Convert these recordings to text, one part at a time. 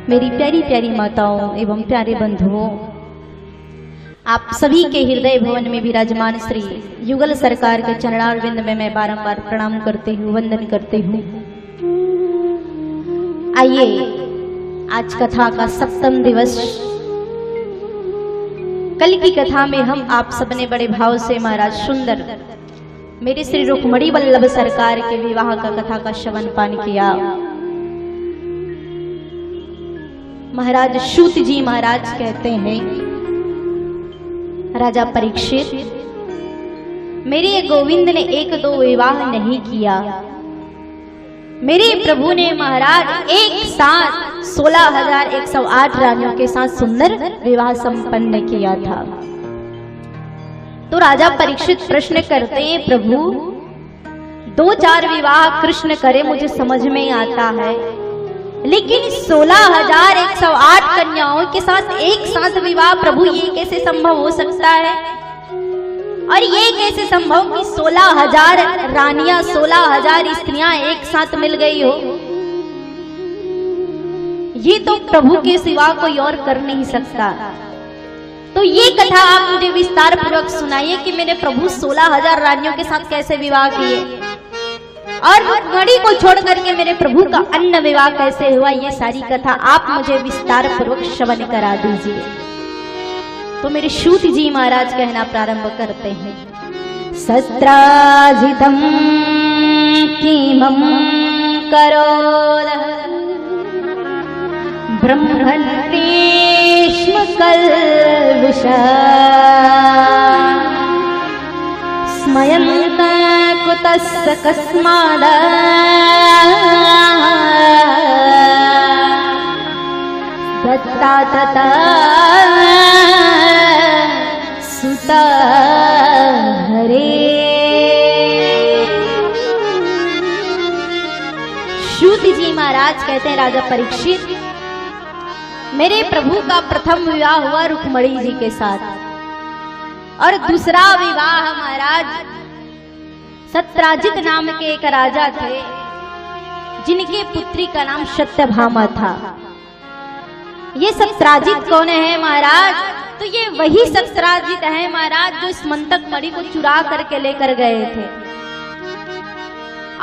मेरी प्यारी प्यारी माताओं एवं प्यारे बंधुओं, आप सभी के हृदय भवन में विराजमान श्री युगल सरकार के चरणारविंद में मैं बारंबार प्रणाम करती हूँ, वंदन करती हूँ। आइए आज कथा का सप्तम दिवस, कल की कथा में हम आप सबने बड़े भाव से महाराज सुंदर मेरे श्री रुक्मणी वल्लभ सरकार के विवाह का कथा का श्रवण पान किया। महाराज सूत जी महाराज कहते हैं, राजा परीक्षित, मेरे गोविंद ने एक दो विवाह नहीं किया, मेरे प्रभु ने महाराज एक साथ 16,108 रानियों के साथ सुंदर विवाह संपन्न किया था। तो राजा परीक्षित प्रश्न करते हैं, प्रभु 2-4 विवाह कृष्ण करे मुझे समझ में आता है, लेकिन 16,108 कन्याओं के साथ एक साथ विवाह, प्रभु ये कैसे संभव हो सकता है? और ये कैसे संभव कि 16,000 रानियां 16,000 स्त्रियां एक साथ मिल गई हो? ये तो प्रभु के सिवा कोई और कर नहीं सकता। तो ये कथा आप मुझे विस्तार पूर्वक सुनाइए कि मेरे प्रभु 16,000 रानियों के साथ कैसे विवाह किए और रुक्मणी को छोड़ करके मेरे प्रभु का अन्य विवाह कैसे हुआ। ये सारी कथा आप मुझे विस्तार पूर्वक श्रवण करा दीजिए। तो मेरे सूत जी महाराज कहना प्रारंभ करते हैं, सत्राजितम कीमं करोद ब्रह्मण्येष्म कल्विषा स्मयन्त कुतस्य कस्माद दत्ता तथा सुता हरे। सूत जी महाराज कहते हैं, राजा परीक्षित, मेरे प्रभु का प्रथम विवाह हुआ रुक्मणी जी के साथ और दूसरा विवाह महाराज सत्राजित नाम के एक राजा थे, जिनके पुत्री का नाम सत्यभामा था। ये सत्राजित कौन है महाराज? तो ये वही सत्राजित है महाराज जो इस मंतक मणि को चुरा करके लेकर गए थे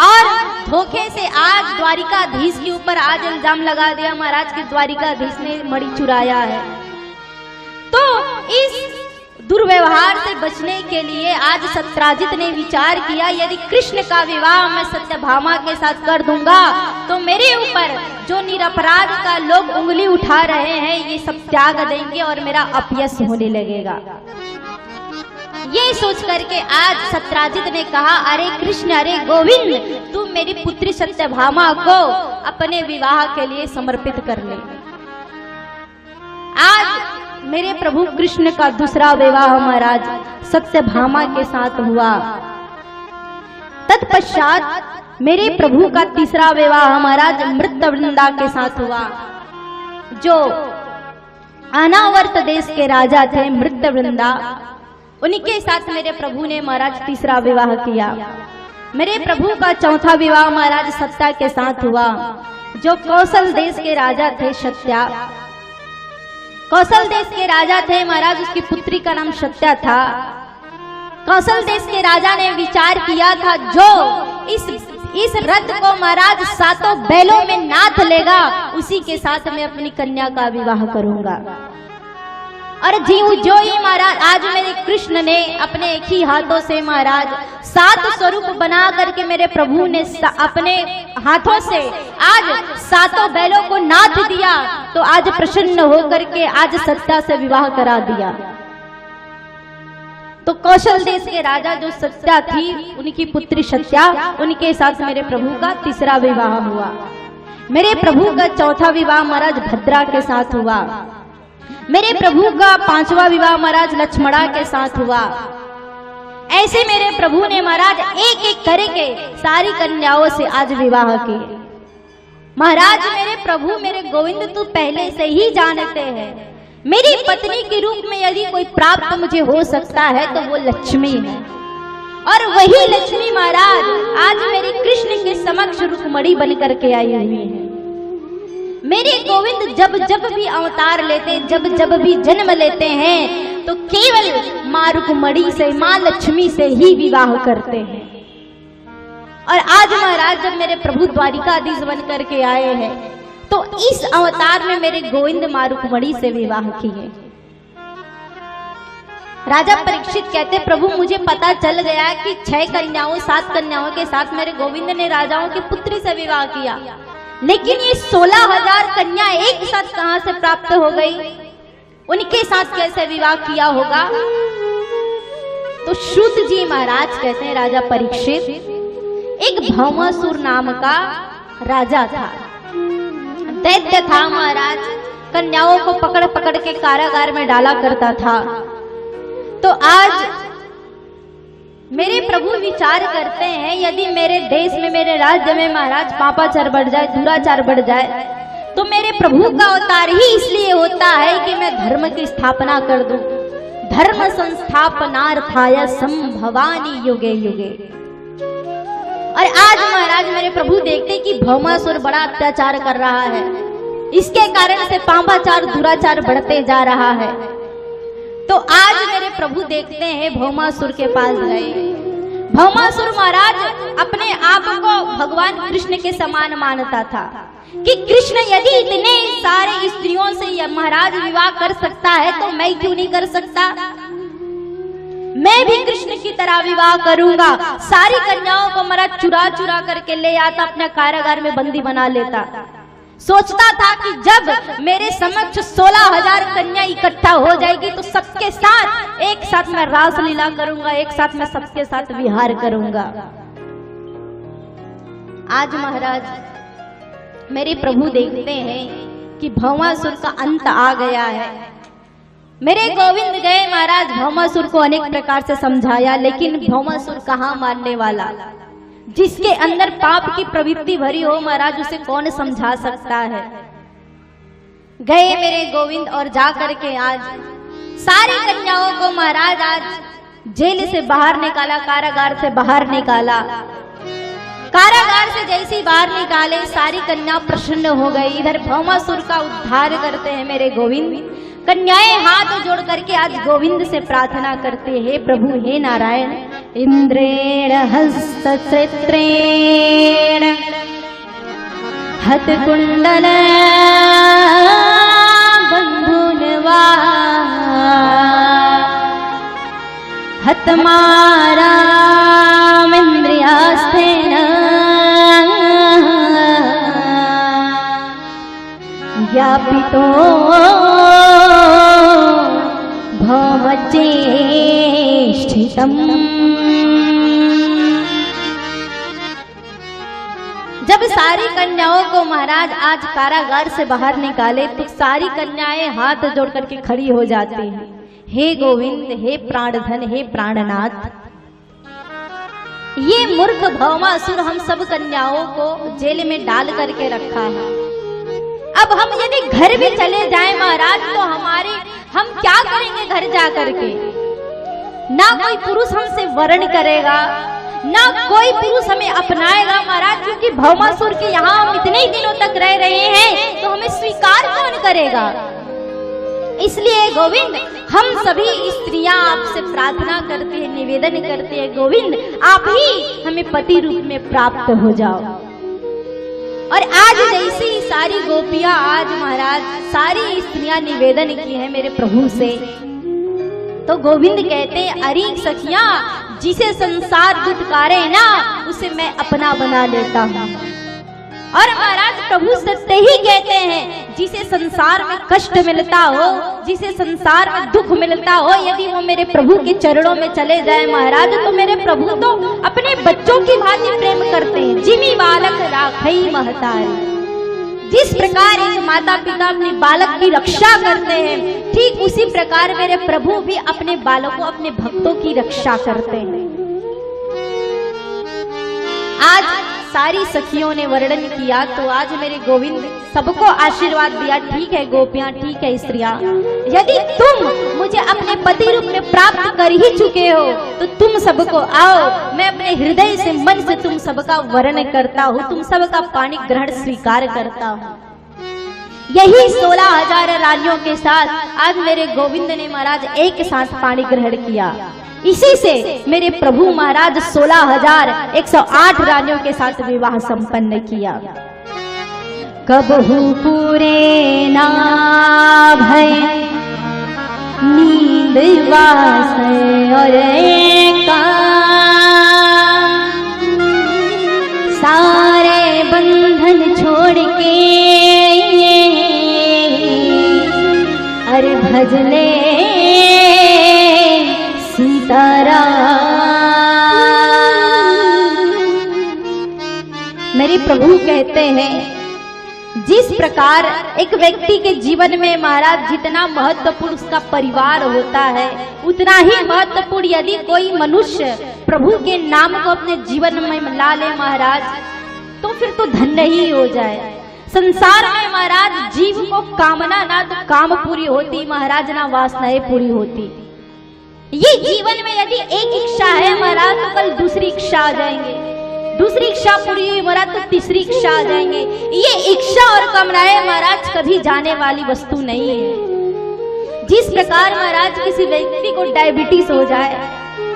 और धोखे से आज द्वारिकाधीश के ऊपर आज इल्जाम लगा दिया महाराज कि द्वारिकाधीश ने मणि चुराया है। तो इस दुर्व्यवहार से बचने के लिए आज सत्राजित ने विचार किया, यदि कृष्ण का विवाह मैं सत्यभामा के साथ कर दूंगा तो मेरे ऊपर जो निरपराध का लोग उंगली उठा रहे हैं ये सब त्याग देंगे और मेरा अपयश होने लगेगा। ये सोच करके आज सत्राजित ने कहा, अरे कृष्ण, अरे गोविंद, तू मेरी पुत्री सत्यभामा को अपने विवाह के लिए समर्पित कर ले। आज मेरे प्रभु कृष्ण का दूसरा विवाह महाराज सत्यभामा के साथ हुआ। तत्पश्चात मेरे प्रभु का तीसरा विवाह महाराज मृत्यवृंदा के साथ हुआ, जो अनावर्त देश के राजा थे मृत्यवृंदा। उनके साथ मेरे प्रभु ने महाराज तीसरा विवाह किया। मेरे प्रभु का चौथा विवाह महाराज सत्या के साथ हुआ, जो कौशल देश के राजा थे सत्या। कौशल देश के राजा थे महाराज, उसकी पुत्री का नाम सत्या था। कौशल देश के राजा ने विचार किया था, जो इस रथ को महाराज 7 बैलों में नाथ लेगा उसी के साथ मैं अपनी कन्या का विवाह करूंगा। और जो ही महाराज आज मेरे कृष्ण ने अपने एक ही हाथों से महाराज 7 स्वरूप बना करके मेरे प्रभु ने अपने हाथों से आज 7 बैलों को नाथ दिया, तो आज प्रसन्न होकर के आज सत्या से विवाह करा दिया। तो कौशल देश के राजा जो सत्या थी, उनकी पुत्री सत्या, उनके साथ मेरे प्रभु का तीसरा विवाह हुआ। मेरे प्रभु का चौथा विवाह महाराज भद्रा के साथ हुआ। मेरे प्रभु का 5वां विवाह महाराज लक्ष्मणा के साथ हुआ। ऐसे मेरे प्रभु ने महाराज एक एक करके सारी कन्याओं से आज विवाह किए। महाराज मेरे प्रभु, मेरे गोविंद, तू पहले से ही जानते हैं, मेरी पत्नी के रूप में यदि कोई प्राप्त मुझे हो सकता है तो वो लक्ष्मी है। और वही लक्ष्मी महाराज आज मेरे कृष्ण के समक्ष रुक्मणी बन करके आई हुई है। मेरे गोविंद जब जब भी अवतार लेते, जब जब भी जन्म लेते हैं तो केवल माँ रुक्मणी से, माँ लक्ष्मी से ही विवाह करते हैं। और आज महाराज जब मेरे प्रभु द्वारिकाधीश बन करके आए हैं तो इस अवतार में मेरे गोविंद माँ रुक्मणी से विवाह किए। राजा परीक्षित कहते, प्रभु मुझे पता चल गया कि 6 कन्याओं 7 कन्याओं के साथ मेरे गोविंद ने राजाओं की पुत्री से विवाह किया, लेकिन ये 16,000 कन्या एक साथ कहां से प्राप्त हो गई, उनके साथ कैसे विवाह किया होगा? तो श्रुत जी महाराज कहते हैं, राजा परीक्षित, एक भौमासुर नाम का राजा था, दैत्य था महाराज, कन्याओं को पकड़ पकड़ के कारागार में डाला करता था। तो आज मेरे प्रभु विचार करते हैं, यदि मेरे देश में, मेरे राज्य में महाराज पापाचार बढ़ जाए, दुराचार बढ़ जाए, तो मेरे प्रभु का अवतार ही इसलिए होता है कि मैं धर्म की स्थापना कर दूं। धर्म संस्थापनार्थाय संभवानि युगे युगे। और आज महाराज मेरे प्रभु देखते कि भौमासुर बड़ा अत्याचार कर रहा है, इसके कारण से पापाचार दुराचार बढ़ते जा रहा है। तो आज मेरे प्रभु देखते हैं, भौमासुर के पास गए। भौमासुर महाराज अपने आप को भगवान कृष्ण के समान मानता था कि कृष्ण यदि इतने सारे स्त्रियों से महाराज विवाह कर सकता है तो मैं क्यों नहीं कर सकता, मैं भी कृष्ण की तरह विवाह करूंगा। सारी कन्याओं को महाराज चुरा चुरा करके ले आता, अपने कारागार में बंदी बना लेता। सोचता था कि जब मेरे समक्ष 16,000 कन्या इकट्ठा हो जाएगी तो सबके साथ एक साथ मैं रासलीला करूंगा, एक साथ मैं सबके साथ विहार करूंगा। आज महाराज मेरे प्रभु देखते हैं कि भौमासुर का अंत आ गया है। मेरे गोविंद गए महाराज, भौमासुर को अनेक प्रकार से समझाया, लेकिन भौमासुर कहाँ मानने वाला। जिसके अंदर पाप की प्रवृत्ति भरी हो महाराज, उसे कौन समझा सकता है। गए मेरे गोविंद और जा करके आज सारी कन्याओं को महाराज आज जेल से बाहर निकाला, कारागार से बाहर निकाला। कारागार से जैसी बाहर निकाले सारी कन्या प्रसन्न हो गई। इधर भौमासुर का उद्धार करते हैं मेरे गोविंद। कन्याएं हाथ जोड़ करके आज गोविंद से प्रार्थना करते हैं, प्रभु हे नारायण, इंद्रेण हस्तचित्रेण हतकुंडल बंधुनवा हतमारामिन्द्रियास्थेन व्यापितो भवचेष्टितम्। जब सारी कन्याओं को महाराज आज कारागार से बाहर निकाले तो सारी कन्याएं हाथ जोड़ करके खड़ी हो जाती हैं, हे गोविंद, हे प्राणधन, हे प्राणनाथ, ये मूर्ख भौमासुर हम सब कन्याओं को जेल में डाल करके रखा है। अब हम यदि घर भी चले जाएं महाराज तो हम क्या करेंगे घर जा करके? ना कोई पुरुष हमसे वर्ण करेगा, ना कोई पुरुष हमें अपनाएगा महाराज, क्योंकि भौमासुर के यहाँ हम इतने दिनों तक रह रहे हैं तो हमें स्वीकार कौन करेगा। इसलिए गोविंद हम सभी स्त्रियां आपसे प्रार्थना करते हैं, निवेदन करते हैं, गोविंद आप ही हमें पति रूप में प्राप्त हो जाओ। और आज जैसी सारी गोपियां आज महाराज सारी स्त्रियां निवेदन की है मेरे प्रभु से, तो गोविंद कहते अरे सखियां, जिसे संसार दुत्कारे ना उसे मैं अपना बना लेता हूँ। और महाराज प्रभु सत्य ही कहते हैं, जिसे संसार में कष्ट मिलता हो, जिसे संसार में दुख मिलता हो, यदि वो मेरे प्रभु के चरणों में चले जाए महाराज तो मेरे प्रभु तो अपने बच्चों की भांति प्रेम करते हैं। जिमी बालक राखई महतारी, जिस प्रकार एक माता पिता अपने बालक की रक्षा करते हैं, ठीक उसी प्रकार मेरे प्रभु भी अपने बालकों, अपने भक्तों की रक्षा करते हैं। आज सारी सखियों ने वर्णन किया तो आज मेरे गोविंद सबको आशीर्वाद दिया, ठीक है गोपियां, ठीक है स्त्रियां, यदि तुम मुझे अपने पति रूप में प्राप्त कर ही चुके हो तो तुम सबको आओ, मैं अपने हृदय से मन से तुम सबका वर्ण करता हूँ, तुम सबका पाणी ग्रहण स्वीकार करता हूँ। यही 16,000 रानियों के साथ आज मेरे गोविंद ने महाराज एक साथ पानी ग्रहण किया। इसी से मेरे प्रभु महाराज 16,108 रानियों के साथ विवाह संपन्न किया। कबहू पूरे ना भय नींद वास और सारे बंधन छोड़ के अरे भजले सीताराम। मेरे प्रभु कहते हैं जिस प्रकार एक व्यक्ति के जीवन में महाराज जितना महत्वपूर्ण उसका परिवार होता है, उतना ही महत्वपूर्ण यदि कोई मनुष्य प्रभु के नाम को अपने जीवन में ला ले महाराज, तो फिर तो धन्य ही हो जाए। संसार में महाराज जीव को कामना ना तो काम पूरी होती महाराज, ना वासनाएं पूरी होती। ये जीवन में यदि एक इच्छा है महाराज तो कल दूसरी इच्छा आ जाएंगे, दूसरी इच्छा पूरी हुई महाराज तो तीसरी इच्छा आ जाएंगे। ये इच्छा और कामनाएं महाराज कभी जाने वाली वस्तु नहीं है। जिस प्रकार महाराज किसी व्यक्ति को डायबिटीज हो जाए,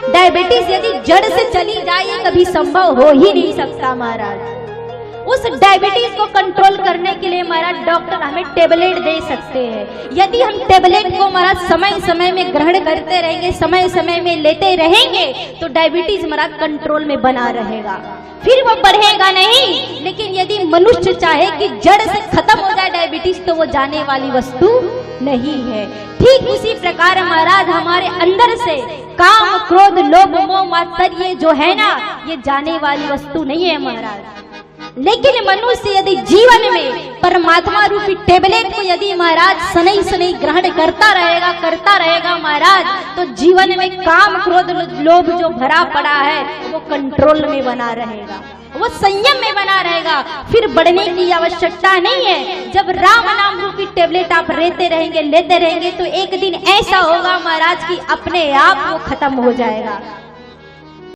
डायबिटीज यदि जड़ से चली जाए ये कभी संभव हो ही नहीं सकता महाराज। उस डायबिटीज को कंट्रोल करने के लिए महाराज डॉक्टर हमें टेबलेट दे सकते हैं। यदि हम टेबलेट को महाराज समय समय में ग्रहण करते रहेंगे, समय समय में लेते रहेंगे तो डायबिटीज महाराज कंट्रोल में बना रहेगा, फिर वो बढ़ेगा नहीं। लेकिन यदि मनुष्य चाहे कि जड़ से खत्म हो जाए डायबिटीज तो वो जाने वाली वस्तु नहीं है। ठीक उसी प्रकार महाराज हमारे अंदर से काम क्रोध लोभ मोह मात्सर्य ये जो है ना, ये जाने वाली वस्तु नहीं है महाराज। लेकिन मनुष्य यदि जीवन में परमात्मा रूपी टेबलेट को यदि महाराज सनई सनई ग्रहण करता रहेगा महाराज, तो जीवन में काम क्रोध लोभ जो भरा पड़ा है वो कंट्रोल में बना रहेगा, वो संयम में बना रहेगा, फिर बढ़ने की आवश्यकता नहीं है। जब राम नाम रूपी टेबलेट आप लेते रहेंगे तो एक दिन ऐसा होगा महाराज कि अपने आप वो खत्म हो जाएगा।